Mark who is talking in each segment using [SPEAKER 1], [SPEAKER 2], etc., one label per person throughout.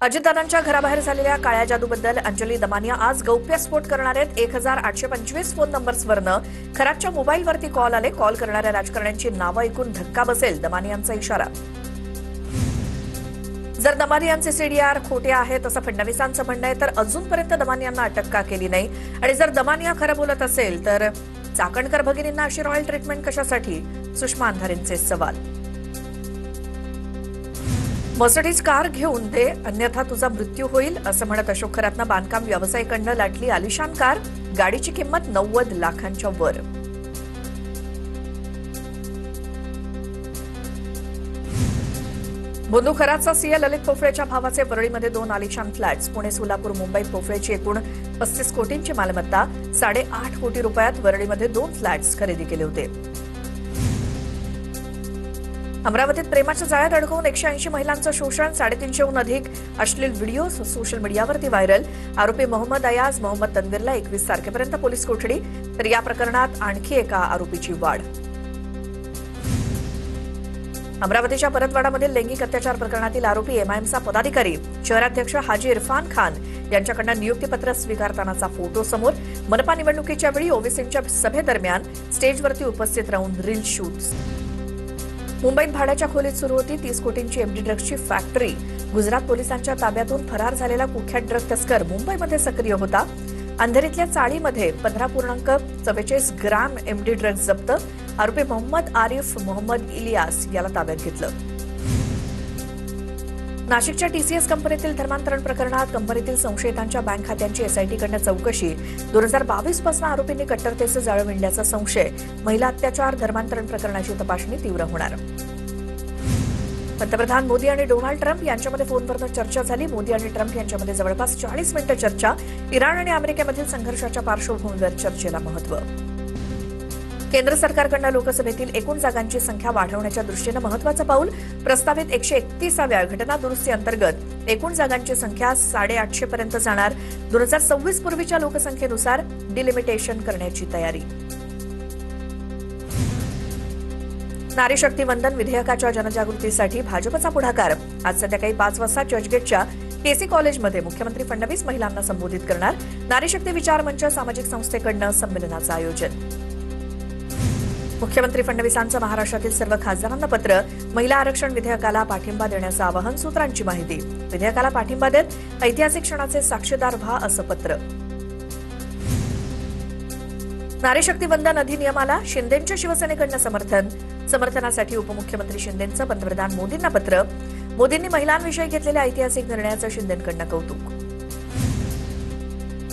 [SPEAKER 1] अजितदादांच्या घराबाहेर झालेल्या काळ्या जादूबद्दल अंजली दमानिया आज गौप्यस्फोट करणार आहेत. 1825 फोन नंबर्सवरनं खरातच्या मोबाईलवरती कॉल आले. कॉल करणाऱ्या राजकारण्यांची नावं ऐकून धक्का बसेल, दमानियांचा इशारा. जर दमानियांचे सीडीआर खोटे आहेत असं फडणवीसांचं म्हणणं आहे, तर अजूनपर्यंत दमानियांना अटक का केली नाही? आणि जर दमानिया खरं बोलत असेल तर चाकणकर भगिनींना अशी रॉयल ट्रीटमेंट कशासाठी? सुषमा अंधारेंचे सवाल. मर्सिडीज कार घेऊन दे, अन्यथा तुझा मृत्यू होईल, असं म्हणत अशोक खरातनं बांधकाम व्यावसायिकांना लाटली आलिशान कार. गाडीची किंमत 90 लाखांच्या वर. बोंधू खरातचा सीए ललित पोफळेच्या भावाचे वरळीमध्ये 2 आलिशान फ्लॅट्स. पुणे, सोलापूर, मुंबईत पोफळेची एकूण 35 कोटींची मालमत्ता. 8.5 कोटी रुपयात वरळीमध्ये 2 फ्लॅट्स खरेदी केले होते. अमरावतीत प्रेमाच्या जाळ्यात अडकवून 180 महिलांचं शोषण. 350हून अधिक अश्लील व्हिडिओ सोशल मीडियावरती व्हायरल. आरोपी मोहम्मद अयाज मोहम्मद तन्वीरला 21 तारखेपर्यंत पोलीस कोठडी. तर या प्रकरणात आणखी एका आरोपीची वाढ. अमरावतीच्या परतवाडामधील लैंगिक अत्याचार प्रकरणातील आरोपी एमआयएमचा पदाधिकारी शहराध्यक्ष हाजी इरफान खान यांच्याकडून नियुक्तीपत्र स्वीकारतानाचा फोटो समोर. मनपा निवडणुकीच्या वेळी ओवेसींच्या सभेदरम्यान स्टेजवरती उपस्थित राहून रील शूट्स. मुंबईत भाड्याच्या खोलीत सुरू होती 30 कोटींची एमडी ड्रग्जची फॅक्टरी. गुजरात पोलिसांच्या ताब्यातून फरार झालेला कुख्यात ड्रग तस्कर मुंबईमध्ये सक्रिय होता. अंधेरीतल्या चाळीमध्ये 15.44 ग्रॅम एमडी ड्रग्ज जप्त. आरोपी मोहम्मद आरिफ मोहम्मद इलियास याला ताब्यात घेतलं. नाशिकच्या टीसीएस कंपनीतील धर्मांतरण प्रकरणात कंपनीतील संशयितांच्या बँक खात्यांची एसआयटीकडनं चौकशी. 2022 पासून आरोपींनी कट्टरतेचं जाळं विणल्याचा संशय. महिला अत्याचार धर्मांतरण प्रकरणाची तपासणी तीव्र होणार. पंतप्रधान मोदी आणि डोनाल्ड ट्रम्प यांच्यामध्ये फोनवरून चर्चा झाली. मोदी आणि ट्रम्प यांच्यामध्ये जवळपास 40 मिनिटं चर्चा. इराण आणि अमेरिकेमधील संघर्षाच्या पार्श्वभूमीवर चर्चेला महत्त्व. केंद्र सरकारकडून लोकसभेतील एकूण जागांची संख्या वाढवण्याच्या दृष्टीनं महत्त्वाचं पाऊल. प्रस्तावित 131व्या घटना दुरुस्ती अंतर्गत एकूण जागांची संख्या 850 पर्यंत जाणार. 2026 पूर्वीच्या लोकसंख्येनुसार डिलिमिटेशन करण्याची तयारी. नारी शक्ती वंदन विधेयकाच्या जनजागृतीसाठी भाजपचा पुढाकार. आज संध्याकाळी 5 वाजता चर्चगेटच्या केसी कॉलेजमध्ये मुख्यमंत्री फडणवीस महिलांना संबोधित करणार. नारी शक्ती विचार मंच सामाजिक संस्थेकडनं संमेलनाचं आयोजन. मुख्यमंत्री फडणवीसांचं महाराष्ट्रातील सर्व खासदारांना पत्र. महिला आरक्षण विधेयकाला पाठिंबा देण्याचं आवाहन. सूत्रांची माहिती. विधेयकाला पाठिंबा देत ऐतिहासिक क्षणाचे साक्षीदार व्हा, असं पत्र. नारी शक्ती वंदन अधिनियमाला शिंदेंच्या शिवसेनेकडनं समर्थन. समर्थनासाठी उपमुख्यमंत्री शिंदेंचं पंतप्रधान मोदींना पत्र. मोदींनी महिलांविषयी घेतलेल्या ऐतिहासिक निर्णयाचं शिंदेंकडनं कौतुक.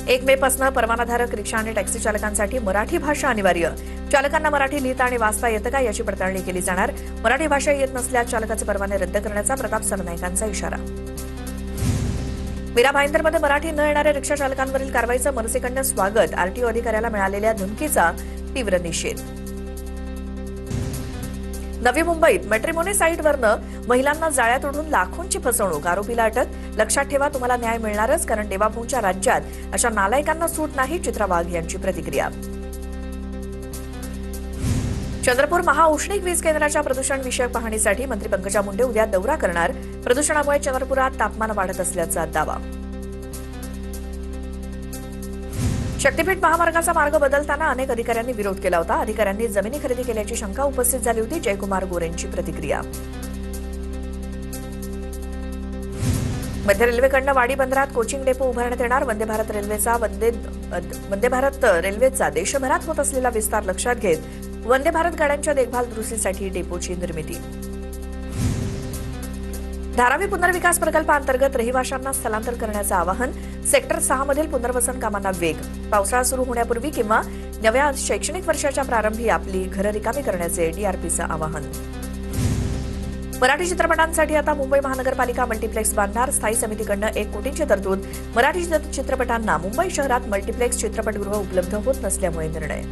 [SPEAKER 1] 1 मे पासून परवानाधारक रिक्षा आणि टॅक्सी चालकांसाठी मराठी भाषा अनिवार्य. चालकांना मराठी लिहिता आणि वाचता येतं का याची पडताळणी केली जाणार. मराठी भाषा येत नसल्यास चालकाचे परवाने रद्द करण्याचा प्रताप सरनाईकांचा इशारा. मीरा भाईंदरमध्ये मराठी न येणाऱ्या रिक्षा चालकांवरील कारवाईचं मनसेकडनं स्वागत. आरटीओ अधिकाऱ्याला मिळालेल्या धमकीचा तीव्र निषेध. नवी मुंबईत मॅट्रिमोनी साईटवरनं महिलांना जाळ्यात ओढून लाखोंची फसवणूक. आरोपीला अटक. लक्षात ठेवा, तुम्हाला न्याय मिळणारच, कारण देवाभाऊंच्या राज्यात अशा नालायकांना सूट नाही. चित्रा वाघ यांची प्रतिक्रिया. चंद्रपूर महाऔष्णिक वीज केंद्राच्या प्रदूषण विषयक पाहणीसाठी मंत्री पंकजा मुंडे उद्या दौरा करणार. प्रदूषणामुळे चंद्रपुरात तापमान वाढत असल्याचा दावा. शक्तीपीठ महामार्गाचा मार्ग बदलताना अनेक अधिकाऱ्यांनी विरोध केला होता. अधिकाऱ्यांनी जमिनी खरेदी केल्याची शंका उपस्थित झाली होती. जयकुमार गोरेंची प्रतिक्रिया. मध्य रेल्वेकडनं वाडी बंदरात कोचिंग डेपो उभारण्यात येणार. वंदे भारत रेल्वेचा देशभरात होत असलेला विस्तार लक्षात घेत वंदे भारत गाड्यांच्या देखभाल दुरुस्तीसाठी डेपोची निर्मिती. धारावी पुनर्विकास प्रकल्पाअंतर्गत रहिवाशांना स्थलांतर करण्याचं आवाहन. सेक्टर 6 मधील पुनर्वसन कामांना वेग. पावसाळा सुरू होण्यापूर्वी किंवा नव्या शैक्षणिक वर्षाच्या प्रारंभी आपली घरं रिकामी करण्याचे डीआरपीचं आवाहन. मराठी चित्रपटांसाठी आता मुंबई महानगरपालिका मल्टिप्लेक्स बांधणार. स्थायी समितीकडनं 1 कोटींची तरतूद. मराठी चित्रपटांना मुंबई शहरात मल्टिप्लेक्स चित्रपटगृह उपलब्ध होत नसल्यामुळे निर्णय.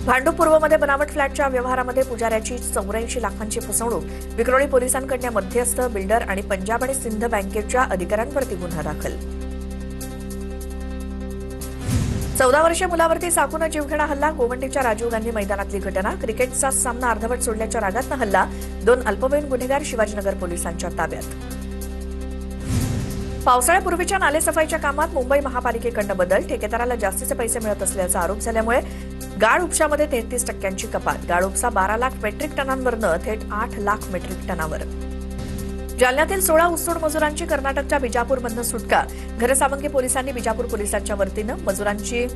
[SPEAKER 1] भांडूप पूर्वमध्ये बनावट फ्लॅटच्या व्यवहारामध्ये पुजाऱ्याची 84 लाखांची फसवणूक. विक्रोळी पोलिसांकडून मध्यस्थ, बिल्डर आणि पंजाब आणि सिंध बँकेच्या अधिकाऱ्यांवरती गुन्हा दाखल. 14 वर्षीय मुलावरती चाकून जीवघेणा हल्ला. गोवंडीच्या राजीव गांधी मैदानातली घटना. क्रिकेटचा सामना अर्धवट सोडल्याच्या रागातनं हल्ला. 2 अल्पवयीन गुन्हेगार शिवाजीनगर पोलिसांच्या ताब्यात. पावसाळ्यापूर्वीच्या नालेसफाईच्या कामात मुंबई महापालिकेकडून बदल. ठेकेदाराला जास्तीचे पैसे मिळत असल्याचा आरोप झाल्यामुळे गाळ उपशामध्ये 33% कपात. गाळ उपसा 12 लाख मेट्रिक टनांवरनं थेट 8 लाख मेट्रिक टनावर. जालन्यातील 16 ऊसतोड मजुरांची कर्नाटकच्या बिजापूरमधनं सुटका. घरसावंगी पोलिसांनी बिजापूर पोलिसांच्या वतीनं मजुरांची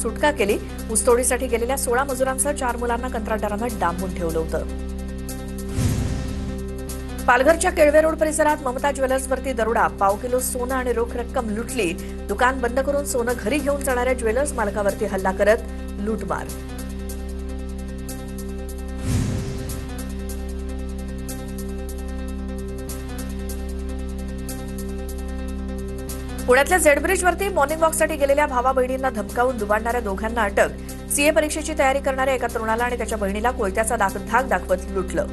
[SPEAKER 1] सुटका केली. ऊसतोडीसाठी गेलेल्या 16 मजुरांसह 4 मुलांना कंत्राटदारानं डांबून ठेवलं होतं. पालघरच्या केळवे रोड परिसरात ममता ज्वेलर्सवरती दरोडा. पाव किलो सोनं आणि रोख रक्कम लुटली. दुकान बंद करून सोनं घरी घेऊन जाणाऱ्या ज्वेलर्स मालकावरती हल्ला करत लूटमार. पुण्यातल्या झेड ब्रिजवरती मॉर्निंग वॉकसाठी गेलेल्या भावा बहिणींना धमकावून दुबाडणाऱ्या दोघांना अटक. सीए परीक्षेची तयारी करणाऱ्या एका तरुणाला आणि त्याच्या बहिणीला कोयत्याचा धाक दाखवत लुटलं.